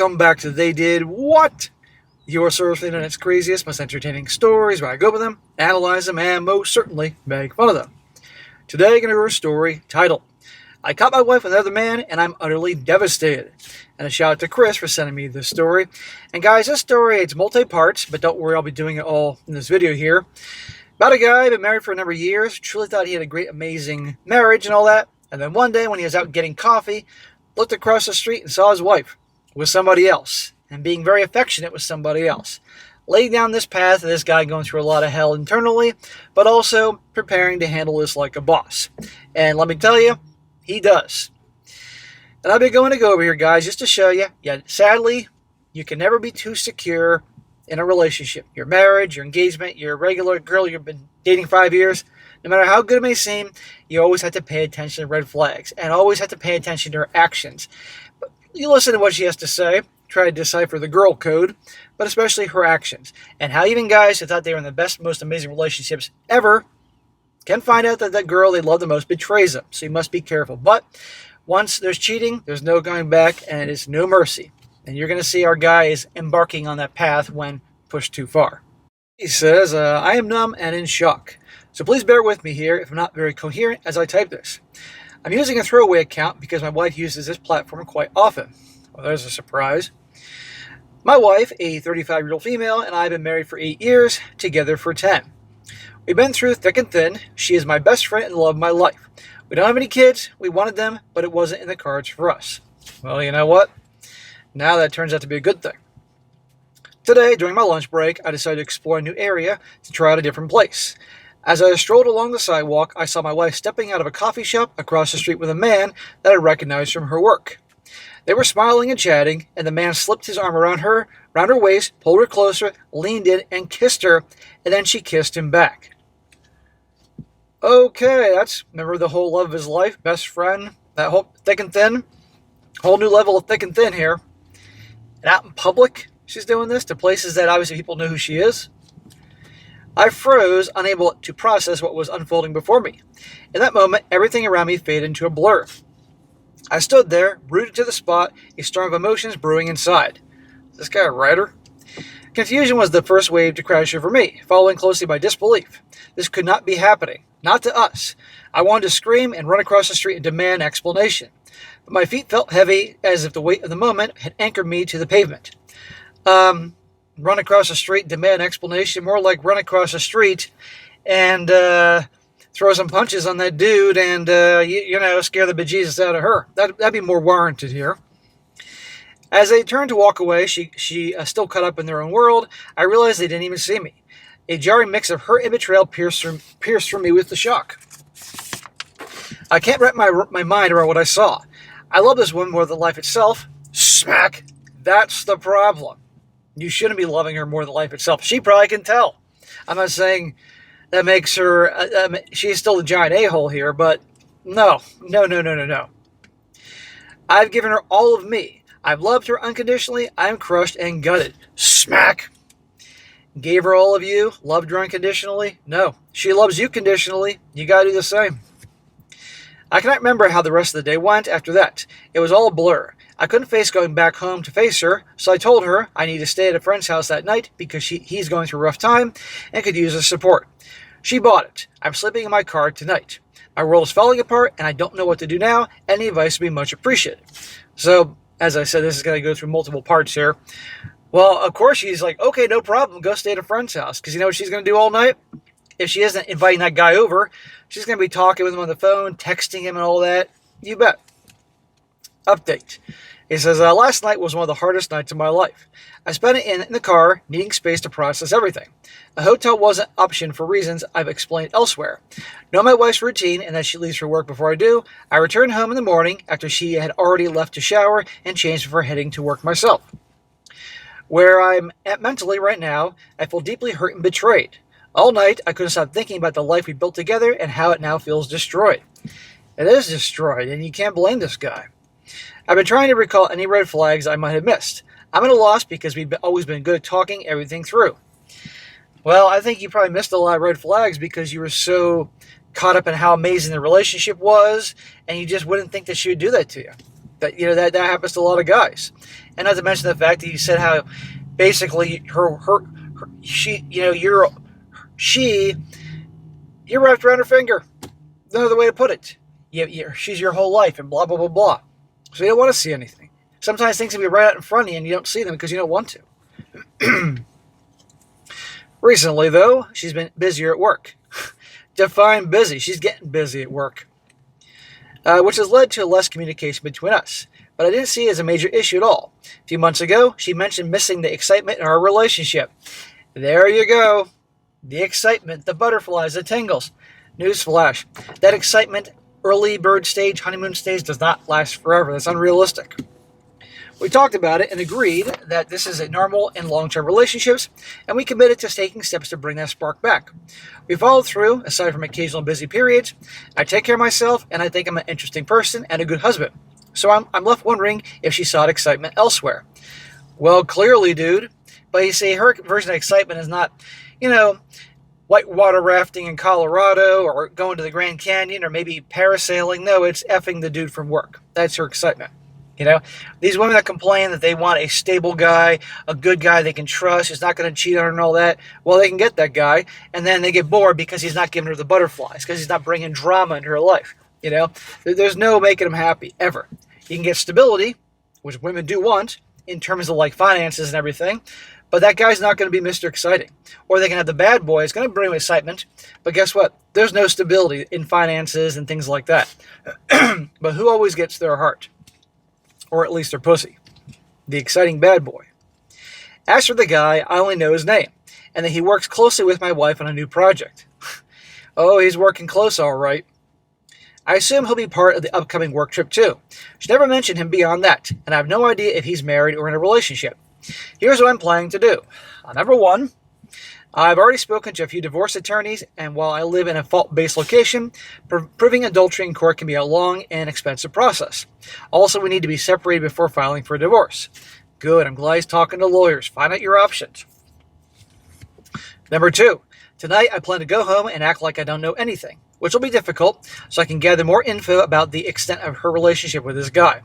Welcome back to They Did What? Your source for the internet's craziest, most entertaining stories where I go over them, analyze them, and most certainly make fun of them. Today, I'm going to do a story titled, I Caught My Wife with Another Man and I'm Utterly Devastated. And a shout out to Chris for sending me this story. And guys, this story, it's multi-parts, but don't worry, I'll be doing it all in this video here. About a guy, been married for a number of years, truly thought he had a great, amazing marriage and all that. And then one day when he was out getting coffee, looked across the street and saw his wife with somebody else, and being very affectionate with somebody else. Laying down this path of this guy going through a lot of hell internally, but also preparing to handle this like a boss. And let me tell you, he does. And I've been going to go over here, guys, just to show you, sadly, you can never be too secure in a relationship. Your marriage, your engagement, your regular girl you've been dating 5 years, no matter how good it may seem, you always have to pay attention to red flags, and always have to pay attention to her actions. You listen to what she has to say, try to decipher the girl code, but especially her actions. And how even guys who thought they were in the best, most amazing relationships ever can find out that that girl they love the most betrays them. So you must be careful. But once there's cheating, there's no going back, and it is no mercy. And you're going to see our guy is embarking on that path when pushed too far. He says, I am numb and in shock. So please bear with me here if I'm not very coherent as I type this. I'm using a throwaway account because my wife uses this platform quite often. Well, there's a surprise. My wife, a 35-year-old female, and I have been married for 8 years, together for 10. We've been through thick and thin. She is my best friend and the love of my life. We don't have any kids. We wanted them, but it wasn't in the cards for us. Well, you know what? Now that turns out to be a good thing. Today, during my lunch break, I decided to explore a new area to try out a different place. As I strolled along the sidewalk, I saw my wife stepping out of a coffee shop across the street with a man that I recognized from her work. They were smiling and chatting, and the man slipped his arm around her waist, pulled her closer, leaned in, and kissed her, and then she kissed him back. Okay, remember the whole love of his life, best friend, that whole thick and thin, whole new level of thick and thin here. And out in public, she's doing this to places that obviously people know who she is. I froze, unable to process what was unfolding before me. In that moment, everything around me faded into a blur. I stood there, rooted to the spot, a storm of emotions brewing inside. Is this guy a writer? Confusion was the first wave to crash over me, following closely by disbelief. This could not be happening. Not to us. I wanted to scream and run across the street and demand explanation. But my feet felt heavy, as if the weight of the moment had anchored me to the pavement. Run across the street, demand explanation, more like run across the street and throw some punches on that dude and, scare the bejesus out of her. That'd be more warranted here. As they turned to walk away, she still caught up in their own world. I realized they didn't even see me. A jarring mix of hurt and betrayal pierced through me with the shock. I can't wrap my mind around what I saw. I love this woman more than life itself. Smack! That's the problem. You shouldn't be loving her more than life itself. She probably can tell. I'm not saying that makes her... she's still a giant a-hole here, but no. I've given her all of me. I've loved her unconditionally. I'm crushed and gutted. Smack! Gave her all of you. Loved her unconditionally. No. She loves you conditionally. You gotta do the same. I cannot remember how the rest of the day went after that. It was all a blur. I couldn't face going back home to face her, so I told her I need to stay at a friend's house that night because he's going through a rough time and could use the support. She bought it. I'm sleeping in my car tonight. My world is falling apart and I don't know what to do now. Any advice would be much appreciated. So, as I said, this is going to go through multiple parts here. Well, of course, she's like, okay, no problem. Go stay at a friend's house. Because you know what she's going to do all night? If she isn't inviting that guy over, she's going to be talking with him on the phone, texting him and all that. You bet. Update. He says, last night was one of the hardest nights of my life. I spent it in the car, needing space to process everything. A hotel wasn't an option for reasons I've explained elsewhere. Know my wife's routine and that she leaves for work before I do. I return home in the morning after she had already left to shower and change before heading to work myself. Where I'm at mentally right now, I feel deeply hurt and betrayed. All night, I couldn't stop thinking about the life we built together and how it now feels destroyed. It is destroyed, and you can't blame this guy. I've been trying to recall any red flags I might have missed. I'm at a loss because we've always been good at talking everything through. Well, I think you probably missed a lot of red flags because you were so caught up in how amazing the relationship was, and you just wouldn't think that she would do that to you. That happens to a lot of guys. And not to mention the fact that you said how basically you're wrapped around her finger. No other way to put it. She's your whole life and blah, blah, blah, blah. So you don't want to see anything. Sometimes things can be right out in front of you and you don't see them because you don't want to. Recently, though, she's been busier at work. Define busy. She's getting busy at work. Which has led to less communication between us. But I didn't see it as a major issue at all. A few months ago, she mentioned missing the excitement in our relationship. There you go. The excitement, the butterflies, the tingles. Newsflash. That excitement, early bird stage, honeymoon stage, does not last forever. That's unrealistic. We talked about it and agreed that this is a normal in long-term relationships, and we committed to taking steps to bring that spark back. We followed through, aside from occasional busy periods. I take care of myself, and I think I'm an interesting person and a good husband. So I'm left wondering if she sought excitement elsewhere. Well, clearly, dude. But you see, her version of excitement is not, whitewater rafting in Colorado or going to the Grand Canyon or maybe parasailing. No, it's effing the dude from work. That's her excitement. These women that complain that they want a stable guy, a good guy they can trust, who's not going to cheat on her and all that, well, they can get that guy, and then they get bored because he's not giving her the butterflies, because he's not bringing drama into her life. There's no making them happy, ever. You can get stability, which women do want, in terms of like finances and everything, but that guy's not going to be Mr. Exciting. Or they can have the bad boy, it's going to bring excitement, but guess what? There's no stability in finances and things like that. But who always gets their heart? Or at least their pussy. The exciting bad boy. As for the guy, I only know his name, and that he works closely with my wife on a new project. Oh, he's working close, all right. I assume he'll be part of the upcoming work trip too. She never mentioned him beyond that, and I have no idea if he's married or in a relationship. Here's what I'm planning to do. Number one, I've already spoken to a few divorce attorneys, and while I live in a fault-based location, proving adultery in court can be a long and expensive process. Also, we need to be separated before filing for a divorce. Good, I'm glad he's talking to lawyers. Find out your options. Number two, tonight I plan to go home and act like I don't know anything, which will be difficult, so I can gather more info about the extent of her relationship with this guy.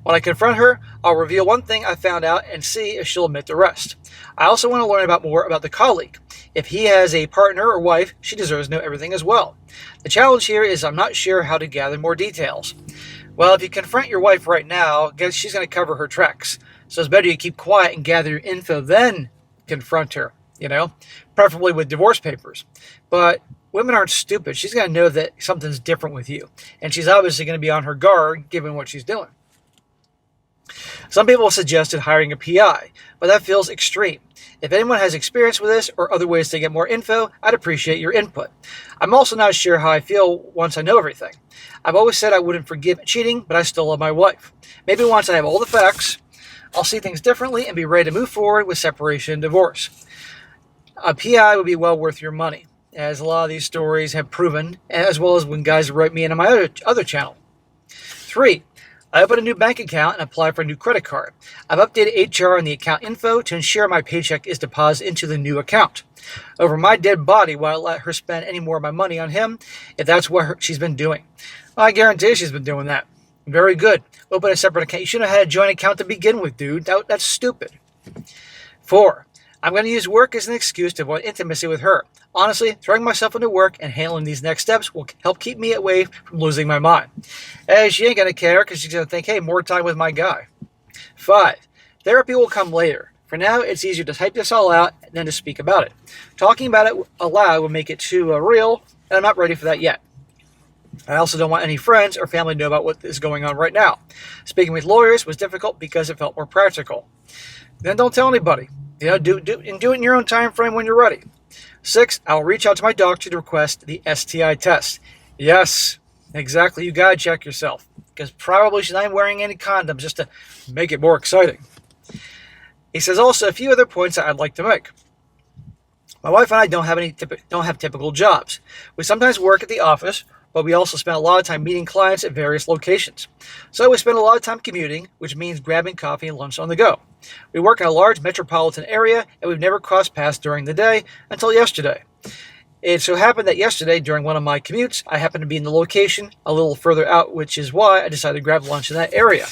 When I confront her, I'll reveal one thing I found out and see if she'll admit the rest. I also want to learn more about the colleague. If he has a partner or wife, she deserves to know everything as well. The challenge here is I'm not sure how to gather more details. Well, if you confront your wife right now, guess she's going to cover her tracks. So it's better you keep quiet and gather your info, then confront her, preferably with divorce papers. But women aren't stupid. She's going to know that something's different with you. And she's obviously going to be on her guard given what she's doing. Some people suggested hiring a PI, but that feels extreme. If anyone has experience with this or other ways to get more info, I'd appreciate your input. I'm also not sure how I feel once I know everything. I've always said I wouldn't forgive cheating, but I still love my wife. Maybe once I have all the facts, I'll see things differently and be ready to move forward with separation and divorce. A PI would be well worth your money, as a lot of these stories have proven, as well as when guys write me in on my other channel. 3. I opened a new bank account and applied for a new credit card. I've updated HR and the account info to ensure my paycheck is deposited into the new account. Over my dead body, will I let her spend any more of my money on him if that's what she's been doing? Well, I guarantee she's been doing that. Very good. Open a separate account. You shouldn't have had a joint account to begin with, dude. That's stupid. 4. I'm going to use work as an excuse to avoid intimacy with her. Honestly, throwing myself into work and handling these next steps will help keep me away from losing my mind. Hey, she ain't going to care because she's going to think, hey, more time with my guy. 5. Therapy will come later. For now, it's easier to type this all out than to speak about it. Talking about it aloud will make it too real, and I'm not ready for that yet. I also don't want any friends or family to know about what is going on right now. Speaking with lawyers was difficult because it felt more practical. Then don't tell anybody. Do it in your own time frame when you're ready. 6, I'll reach out to my doctor to request the STI test. Yes, exactly. You gotta check yourself, because probably she's not wearing any condoms just to make it more exciting. He says also a few other points that I'd like to make. My wife and I don't have typical jobs. We sometimes work at the office, but we also spend a lot of time meeting clients at various locations. So we spend a lot of time commuting, which means grabbing coffee and lunch on the go. We work in a large metropolitan area, and we've never crossed paths during the day until yesterday. It so happened that yesterday, during one of my commutes, I happened to be in the location a little further out, which is why I decided to grab lunch in that area.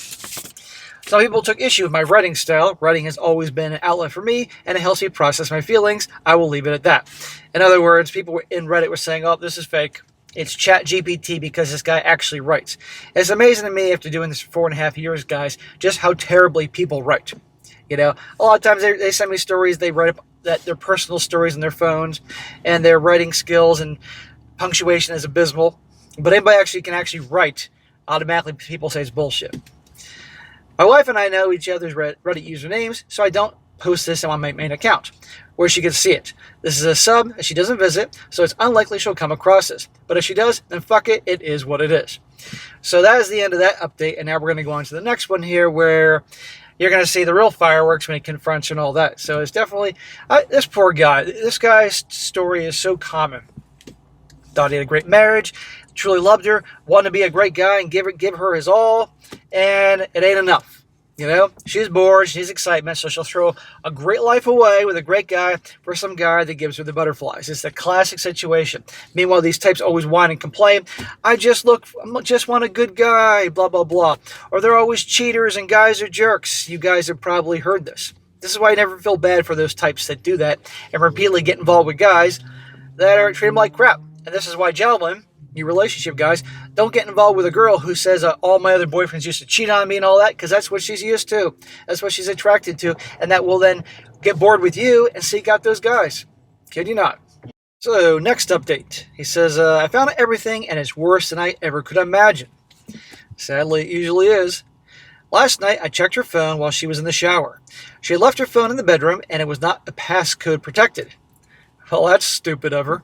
Some people took issue with my writing style. Writing has always been an outlet for me, and it helps me process my feelings. I will leave it at that. In other words, people in Reddit were saying, oh, this is fake. It's Chat GPT because this guy actually writes. It's amazing to me, after doing this for 4.5 years, guys, just how terribly people write. You know, a lot of times they send me stories, they write up their personal stories on their phones, and their writing skills and punctuation is abysmal. But anybody can actually write, automatically people say it's bullshit. My wife and I know each other's Reddit usernames, so I don't post this on my main account, where she can see it. This is a sub that she doesn't visit, so it's unlikely she'll come across this. But if she does, then fuck it, it is what it is. So that is the end of that update, and now we're going to go on to the next one here, where you're going to see the real fireworks when he confronts her and all that. So it's definitely, this poor guy, this guy's story is so common. Thought he had a great marriage, truly loved her, wanted to be a great guy and give her his all, and it ain't enough. You know, she's bored, she needs excitement, so she'll throw a great life away with a great guy for some guy that gives her the butterflies. It's a classic situation. Meanwhile, these types always whine and complain, I just want a good guy, blah, blah, blah. Or they're always cheaters and guys are jerks. You guys have probably heard this. This is why I never feel bad for those types that do that and repeatedly get involved with guys that are treat them like crap. And this is why, gentlemen, you relationship guys, don't get involved with a girl who says all my other boyfriends used to cheat on me and all that, because that's what she's used to. That's what she's attracted to, and that will then get bored with you and seek out those guys. Kid you not. So, next update. He says, I found everything, and it's worse than I ever could imagine. Sadly, it usually is. Last night, I checked her phone while she was in the shower. She had left her phone in the bedroom, and it was not passcode protected. Well, that's stupid of her.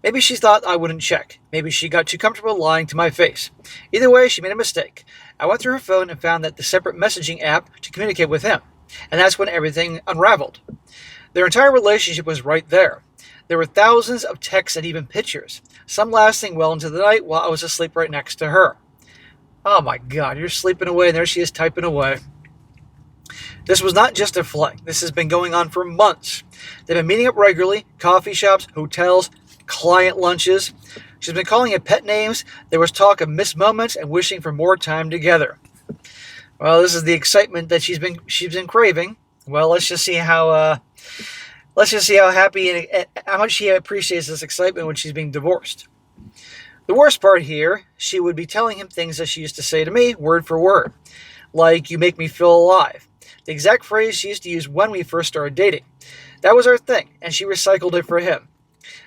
Maybe she thought I wouldn't check. Maybe she got too comfortable lying to my face. Either way, she made a mistake. I went through her phone and found that the separate messaging app to communicate with him. And that's when everything unraveled. Their entire relationship was right there. There were thousands of texts and even pictures, some lasting well into the night while I was asleep right next to her. Oh my God, you're sleeping away and there she is typing away. This was not just a fling. This has been going on for months. They've been meeting up regularly, coffee shops, hotels, client lunches. She's been calling it pet names. There was talk of missed moments and wishing for more time together. Well, this is the excitement that she's been craving. Well, let's just see how happy and how much she appreciates this excitement when she's being divorced. The worst part here, she would be telling him things that she used to say to me, word for word, like, you make me feel alive. The exact phrase she used to use when we first started dating. That was our thing, and she recycled it for him.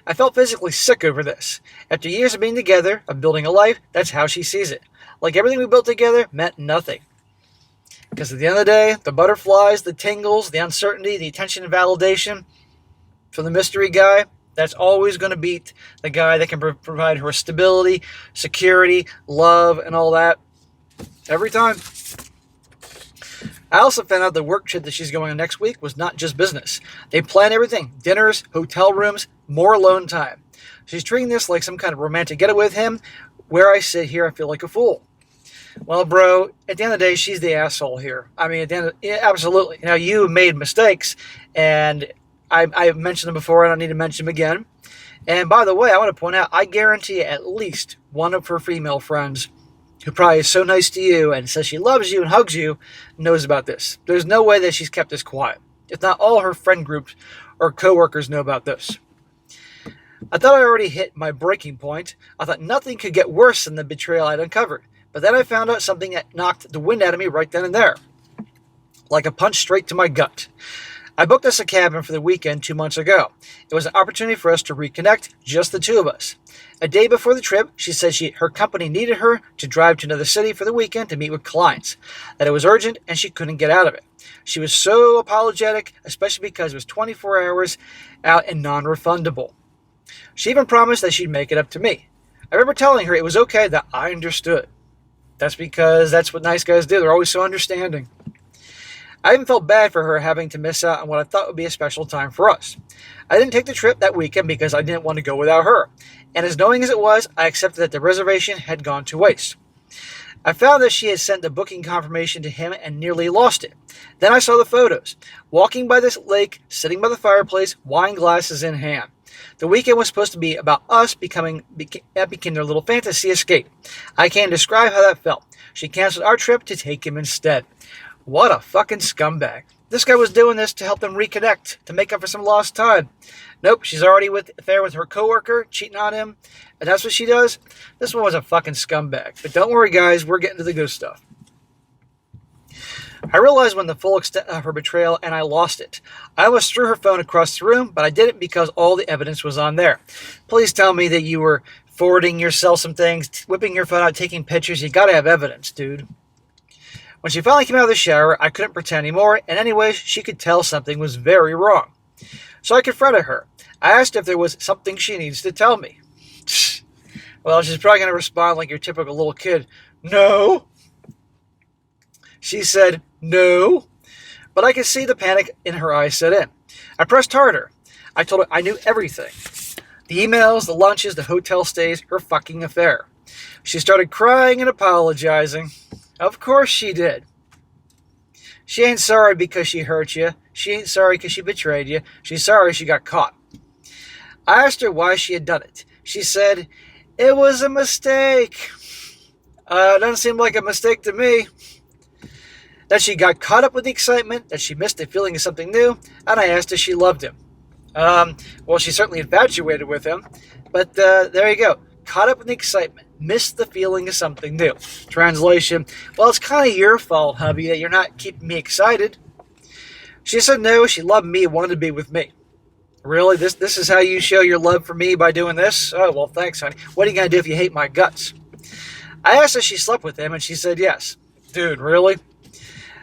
I felt physically sick over this. After years of being together, of building a life, that's how she sees it. Like everything we built together meant nothing. Because at the end of the day, the butterflies, the tingles, the uncertainty, the attention and validation from the mystery guy, that's always going to beat the guy that can provide her stability, security, love, and all that. Every time. I also found out the work trip that she's going on next week was not just business. They planned everything. Dinners, hotel rooms, more alone time. She's treating this like some kind of romantic getaway with him. Where I sit here, I feel like a fool. Well, bro, at the end of the day, she's the asshole here. I mean, absolutely. Now, you made mistakes, and I've mentioned them before. I don't need to mention them again. And by the way, I want to point out, I guarantee at least one of her female friends who probably is so nice to you and says she loves you and hugs you, knows about this. There's no way that she's kept this quiet. If not, all her friend groups or coworkers know about this. I thought I already hit my breaking point. I thought nothing could get worse than the betrayal I'd uncovered. But then I found out something that knocked the wind out of me right then and there. Like a punch straight to my gut. I booked us a cabin for the weekend 2 months ago. It was an opportunity for us to reconnect, just the two of us. A day before the trip, she said her company needed her to drive to another city for the weekend to meet with clients, that it was urgent and she couldn't get out of it. She was so apologetic, especially because it was 24 hours out and non-refundable. She even promised that she'd make it up to me. I remember telling her it was okay, that I understood. That's because that's what nice guys do. They're always so understanding. I even felt bad for her having to miss out on what I thought would be a special time for us. I didn't take the trip that weekend because I didn't want to go without her. And as knowing as it was, I accepted that the reservation had gone to waste. I found that she had sent the booking confirmation to him and nearly lost it. Then I saw the photos. Walking by this lake, sitting by the fireplace, wine glasses in hand. The weekend was supposed to be about us that became their little fantasy escape. I can't describe how that felt. She canceled our trip to take him instead. What a fucking scumbag. This guy was doing this to help them reconnect, to make up for some lost time. Nope, she's already affair with her coworker, cheating on him, and that's what she does. This one was a fucking scumbag. But don't worry, guys, we're getting to the good stuff. I realized when the full extent of her betrayal, and I lost it. I almost threw her phone across the room, but I didn't because all the evidence was on there. Please tell me that you were forwarding yourself some things, whipping your phone out, taking pictures. You gotta have evidence, dude. When she finally came out of the shower, I couldn't pretend anymore, and anyways, she could tell something was very wrong. So I confronted her. I asked if there was something she needs to tell me. Well, she's probably going to respond like your typical little kid. No. She said, no. But I could see the panic in her eyes set in. I pressed harder. I told her I knew everything. The emails, the lunches, the hotel stays, her fucking affair. She started crying and apologizing. Of course she did. She ain't sorry because she hurt you. She ain't sorry because she betrayed you. She's sorry she got caught. I asked her why she had done it. She said, it was a mistake. Doesn't seem like a mistake to me. That she got caught up with the excitement, that she missed the feeling of something new, and I asked if she loved him. Well, she's certainly infatuated with him, but there you go. Caught up in the excitement, missed the feeling of something new. Translation, well, it's kind of your fault, hubby, that you're not keeping me excited. She said no, she loved me and wanted to be with me. Really? This is how you show your love for me, by doing this? Oh, well, thanks, honey. What are you going to do if you hate my guts? I asked if she slept with him, and she said yes. Dude, really?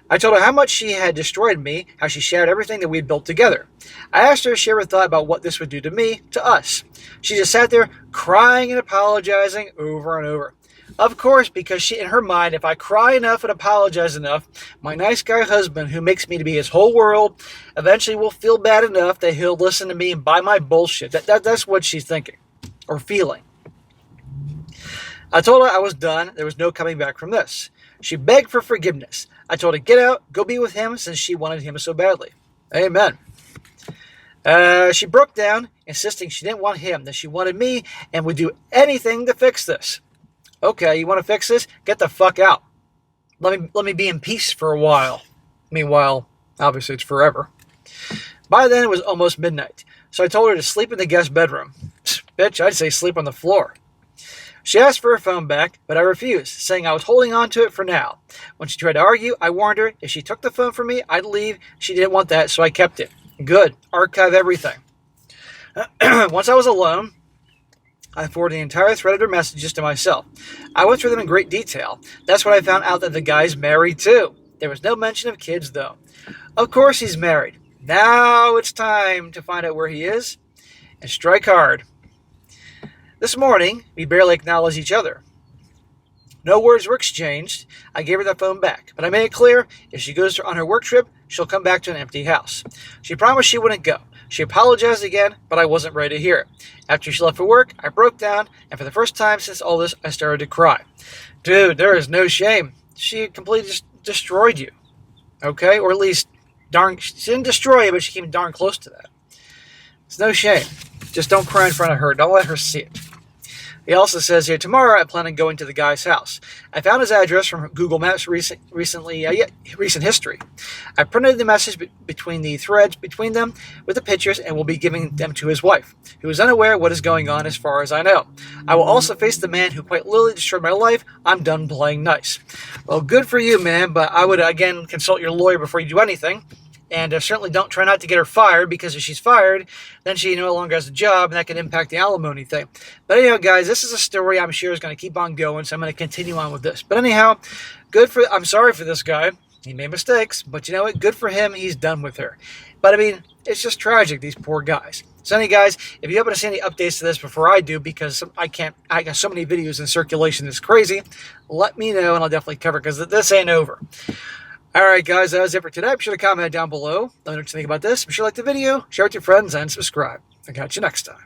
I told her how much she had destroyed me, how she shattered everything that we'd built together. I asked her if she ever thought about what this would do to me, to us. She just sat there crying and apologizing over and over. Of course, because she, in her mind, if I cry enough and apologize enough, my nice guy husband, who makes me to be his whole world, eventually will feel bad enough that he'll listen to me and buy my bullshit. That's what she's thinking, or feeling. I told her I was done. There was no coming back from this. She begged for forgiveness. I told her, get out, go be with him, since she wanted him so badly. Amen. She broke down, insisting she didn't want him, that she wanted me, and would do anything to fix this. Okay, you want to fix this? Get the fuck out. Let me be in peace for a while. Meanwhile, obviously it's forever. By then, it was almost midnight, so I told her to sleep in the guest bedroom. Bitch, I'd say sleep on the floor. She asked for her phone back, but I refused, saying I was holding on to it for now. When she tried to argue, I warned her if she took the phone from me, I'd leave. She didn't want that, so I kept it. Good. Archive everything. Once I was alone, I forwarded the entire thread of her messages to myself. I went through them in great detail. That's when I found out that the guy's married too. There was no mention of kids, though. Of course he's married. Now it's time to find out where he is and strike hard. This morning, we barely acknowledged each other. No words were exchanged. I gave her the phone back, but I made it clear if she goes on her work trip, she'll come back to an empty house. She promised she wouldn't go. She apologized again, but I wasn't ready to hear it. After she left for work, I broke down, and for the first time since all this, I started to cry. Dude, there is no shame. She completely destroyed you. Okay? Or at least, she didn't destroy you, but she came darn close to that. It's no shame. Just don't cry in front of her. Don't let her see it. He also says here, tomorrow I plan on going to the guy's house. I found his address from Google Maps recent history. I printed the message between the threads between them with the pictures and will be giving them to his wife, who is unaware of what is going on as far as I know. I will also face the man who quite literally destroyed my life. I'm done playing nice. Well, good for you, man, but I would, again, consult your lawyer before you do anything. And certainly don't try not to get her fired, because if she's fired, then she no longer has a job, and that can impact the alimony thing. But anyhow, guys, this is a story I'm sure is going to keep on going, so I'm going to continue on with this. But anyhow, I'm sorry for this guy. He made mistakes, but you know what? Good for him. He's done with her. But I mean, it's just tragic, these poor guys. So anyway, guys, if you happen to see any updates to this before I do, because I got so many videos in circulation, it's crazy, let me know, and I'll definitely cover it, because this ain't over. Alright guys, that was it for today. Be sure to comment down below. Let me know what you think about this. Be sure to like the video, share it with your friends, and subscribe. I'll catch you next time.